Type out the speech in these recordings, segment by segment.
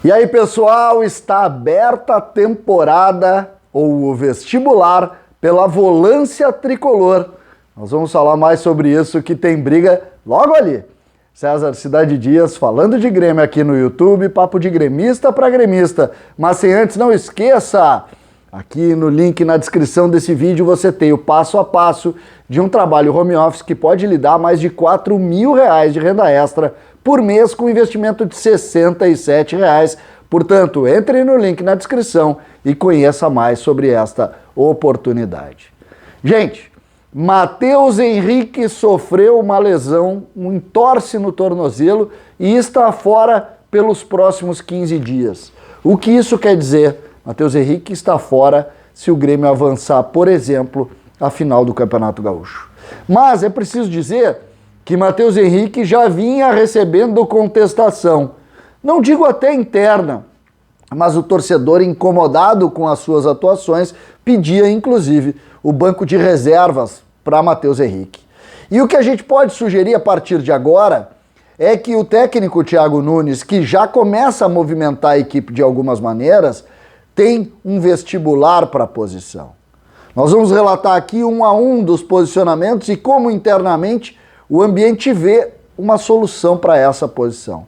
E aí, pessoal, está aberta a temporada ou o vestibular pela Volância Tricolor. Nós vamos falar mais sobre isso, que tem briga logo ali. César Cidade Dias falando de Grêmio aqui no YouTube, papo de gremista para gremista. Mas sem antes, não esqueça, aqui no link na descrição desse vídeo você tem o passo a passo de um trabalho home office que pode lhe dar mais de R$4.000 de renda extra por mês com investimento de R$67. Portanto, entre no link na descrição e conheça mais sobre esta oportunidade. Gente, Matheus Henrique sofreu uma lesão, um entorse no tornozelo e está fora pelos próximos 15 dias. O que isso quer dizer? Matheus Henrique está fora se o Grêmio avançar, por exemplo, a final do Campeonato Gaúcho. Mas é preciso dizer que Matheus Henrique já vinha recebendo contestação. Não digo até interna, mas o torcedor incomodado com as suas atuações pedia, inclusive, o banco de reservas para Matheus Henrique. E o que a gente pode sugerir a partir de agora é que o técnico Thiago Nunes, que já começa a movimentar a equipe de algumas maneiras, tem um vestibular para a posição. Nós vamos relatar aqui um a um dos posicionamentos e como internamente o ambiente vê uma solução para essa posição.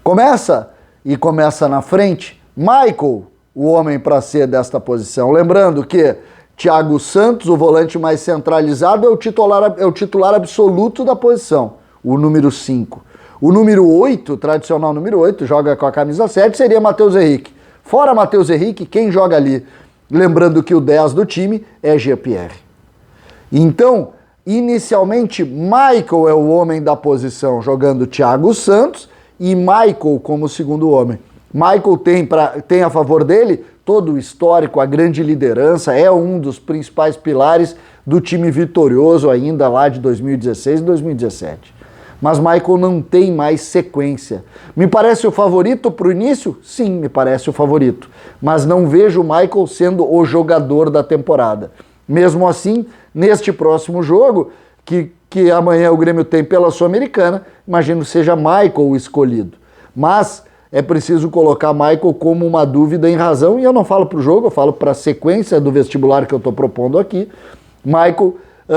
Começa na frente, Michael, o homem para ser desta posição. Lembrando que Thiago Santos, o volante mais centralizado, é o titular absoluto da posição, o número 5. O número 8, tradicional número 8, joga com a camisa 7, seria Matheus Henrique. Fora Matheus Henrique, quem joga ali? Lembrando que o 10 do time é Jean-Pierre. Então, inicialmente, Michael é o homem da posição, jogando Thiago Santos e Michael como segundo homem. Michael tem a favor dele todo o histórico, a grande liderança, é um dos principais pilares do time vitorioso ainda lá de 2016 e 2017. Mas Michael não tem mais sequência. Me parece o favorito para o início? Sim, me parece o favorito. Mas não vejo o Michael sendo o jogador da temporada. Mesmo assim, neste próximo jogo, que amanhã o Grêmio tem pela Sul-Americana, imagino que seja Michael o escolhido. Mas é preciso colocar Michael como uma dúvida em razão, e eu não falo para o jogo, eu falo para a sequência do vestibular que eu estou propondo aqui, Michael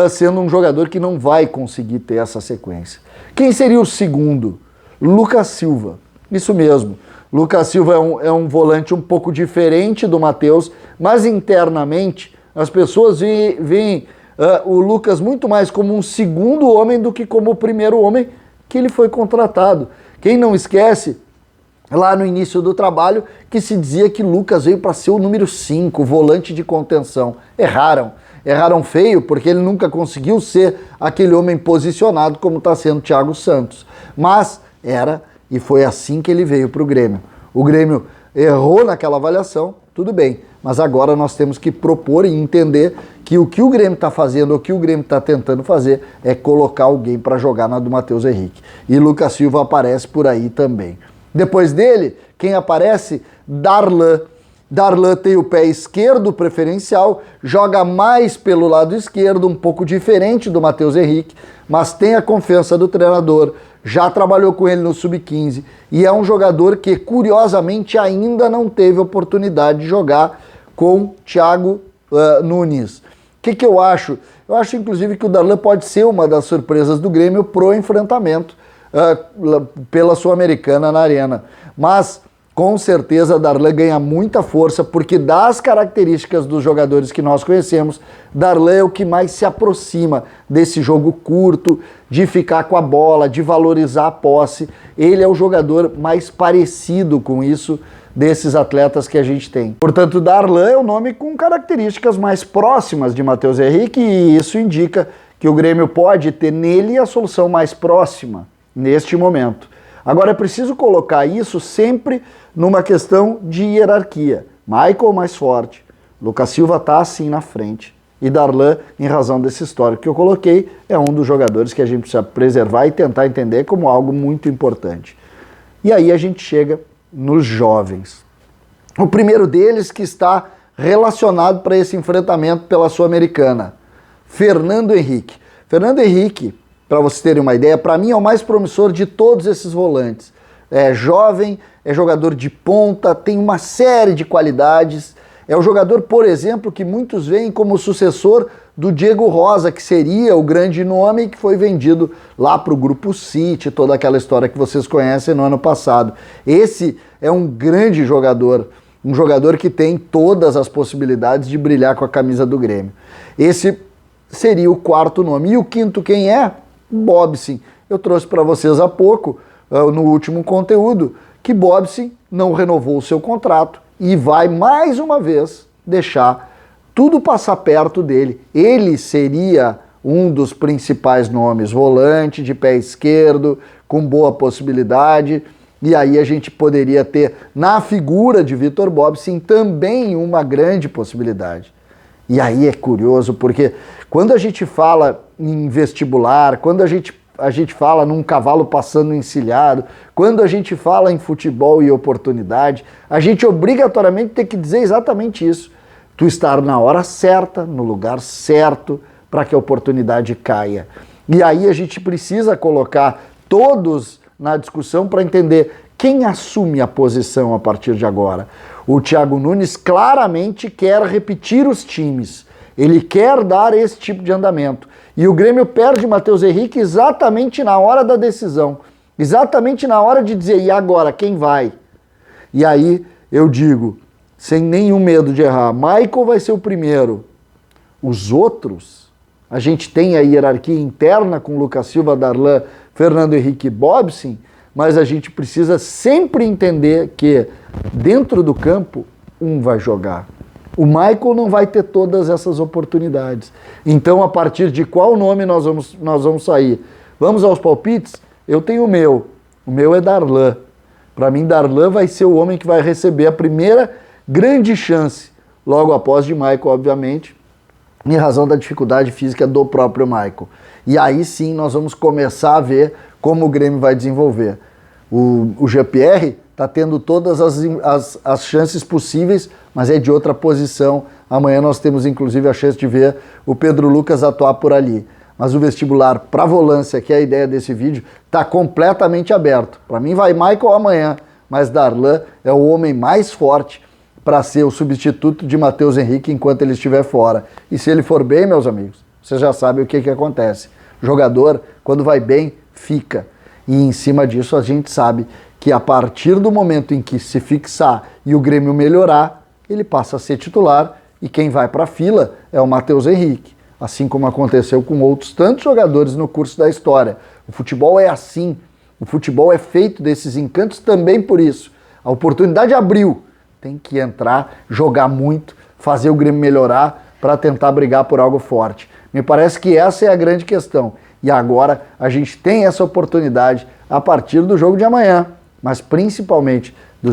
sendo um jogador que não vai conseguir ter essa sequência. Quem seria o segundo? Lucas Silva. Isso mesmo. Lucas Silva é um volante um pouco diferente do Matheus, mas internamente as pessoas veem o Lucas muito mais como um segundo homem do que como o primeiro homem que ele foi contratado. Quem não esquece, lá no início do trabalho, que se dizia que Lucas veio para ser o número 5, volante de contenção. Erraram feio, porque ele nunca conseguiu ser aquele homem posicionado como está sendo Thiago Santos. Mas e foi assim que ele veio para o Grêmio. O Grêmio errou naquela avaliação, tudo bem, mas agora nós temos que propor e entender que o Grêmio está fazendo, o que o Grêmio está tentando fazer é colocar alguém para jogar na do Matheus Henrique. E Lucas Silva aparece por aí também. Depois dele, quem aparece? Darlan. Darlan tem o pé esquerdo preferencial, joga mais pelo lado esquerdo, um pouco diferente do Matheus Henrique, mas tem a confiança do treinador, já trabalhou com ele no Sub-15 e é um jogador que, curiosamente, ainda não teve oportunidade de jogar com Thiago Nunes. O que eu acho? Eu acho, inclusive, que o Darlan pode ser uma das surpresas do Grêmio pro enfrentamento pela Sul-Americana na Arena. Mas, com certeza, Darlan ganha muita força, porque das características dos jogadores que nós conhecemos, Darlan é o que mais se aproxima desse jogo curto, de ficar com a bola, de valorizar a posse. Ele é o jogador mais parecido com isso desses atletas que a gente tem. Portanto, Darlan é um nome com características mais próximas de Matheus Henrique e isso indica que o Grêmio pode ter nele a solução mais próxima neste momento. Agora é preciso colocar isso sempre numa questão de hierarquia. Michael mais forte, Lucas Silva está assim na frente e Darlan, em razão desse histórico que eu coloquei, é um dos jogadores que a gente precisa preservar e tentar entender como algo muito importante. E aí a gente chega nos jovens. O primeiro deles que está relacionado para esse enfrentamento pela Sul-Americana, Fernando Henrique. Fernando Henrique, para vocês terem uma ideia, para mim é o mais promissor de todos esses volantes. é jovem, é jogador de ponta, tem uma série de qualidades. É o jogador, por exemplo, que muitos veem como sucessor do Diego Rosa, que seria o grande nome que foi vendido lá para o Grupo City, toda aquela história que vocês conhecem no ano passado. Esse é um grande jogador, um jogador que tem todas as possibilidades de brilhar com a camisa do Grêmio. Esse seria o quarto nome. E o quinto quem é? Bobsin. Eu trouxe para vocês há pouco, no último conteúdo, que Bobsin não renovou o seu contrato e vai mais uma vez deixar tudo passar perto dele. Ele seria um dos principais nomes, volante de pé esquerdo, com boa possibilidade, e aí a gente poderia ter na figura de Vitor Bobsin também uma grande possibilidade. E aí é curioso, porque quando a gente fala em vestibular, quando a gente fala num cavalo passando encilhado, quando a gente fala em futebol e oportunidade, a gente obrigatoriamente tem que dizer exatamente isso. Tu estar na hora certa, no lugar certo, para que a oportunidade caia. E aí a gente precisa colocar todos na discussão para entender quem assume a posição a partir de agora. O Thiago Nunes claramente quer repetir os times. Ele quer dar esse tipo de andamento. E o Grêmio perde Matheus Henrique exatamente na hora da decisão. Exatamente na hora de dizer, e agora, quem vai? E aí eu digo, sem nenhum medo de errar, Michael vai ser o primeiro. Os outros, a gente tem a hierarquia interna com Lucas Silva, Darlan, Fernando Henrique e Bobsin, mas a gente precisa sempre entender que dentro do campo, um vai jogar. O Michael não vai ter todas essas oportunidades. Então, a partir de qual nome nós vamos sair? Vamos aos palpites? Eu tenho o meu. O meu é Darlan. Para mim, Darlan vai ser o homem que vai receber a primeira grande chance, logo após de Michael, obviamente, em razão da dificuldade física do próprio Michael. E aí sim nós vamos começar a ver como o Grêmio vai desenvolver. O GPR está tendo todas as chances possíveis, mas é de outra posição. Amanhã nós temos inclusive a chance de ver o Pedro Lucas atuar por ali. Mas o vestibular para volância, que é a ideia desse vídeo, está completamente aberto. Para mim vai Michael amanhã, mas Darlan é o homem mais forte para ser o substituto de Matheus Henrique enquanto ele estiver fora. E se ele for bem, meus amigos, vocês já sabem o que acontece. O jogador, quando vai bem, fica. E em cima disso a gente sabe que a partir do momento em que se fixar e o Grêmio melhorar, ele passa a ser titular e quem vai para a fila é o Matheus Henrique. Assim como aconteceu com outros tantos jogadores no curso da história. O futebol é assim. O futebol é feito desses encantos também por isso. A oportunidade abriu. Tem que entrar, jogar muito, fazer o Grêmio melhorar para tentar brigar por algo forte. Me parece que essa é a grande questão. E agora a gente tem essa oportunidade a partir do jogo de amanhã, mas principalmente do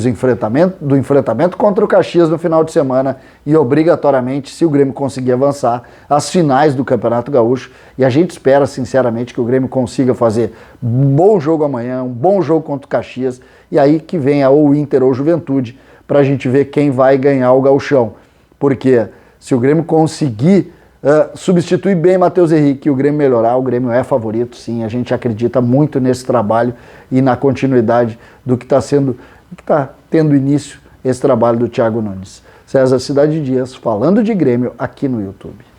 enfrentamento contra o Caxias no final de semana e obrigatoriamente, se o Grêmio conseguir avançar, as finais do Campeonato Gaúcho. E a gente espera sinceramente que o Grêmio consiga fazer um bom jogo amanhã, um bom jogo contra o Caxias, e aí que venha ou Inter ou Juventude, para a gente ver quem vai ganhar o gauchão. Porque se o Grêmio conseguir substituir bem Matheus Henrique e o Grêmio melhorar, o Grêmio é favorito, sim. A gente acredita muito nesse trabalho e na continuidade do que está tendo início esse trabalho do Thiago Nunes. César Cidade Dias, falando de Grêmio aqui no YouTube.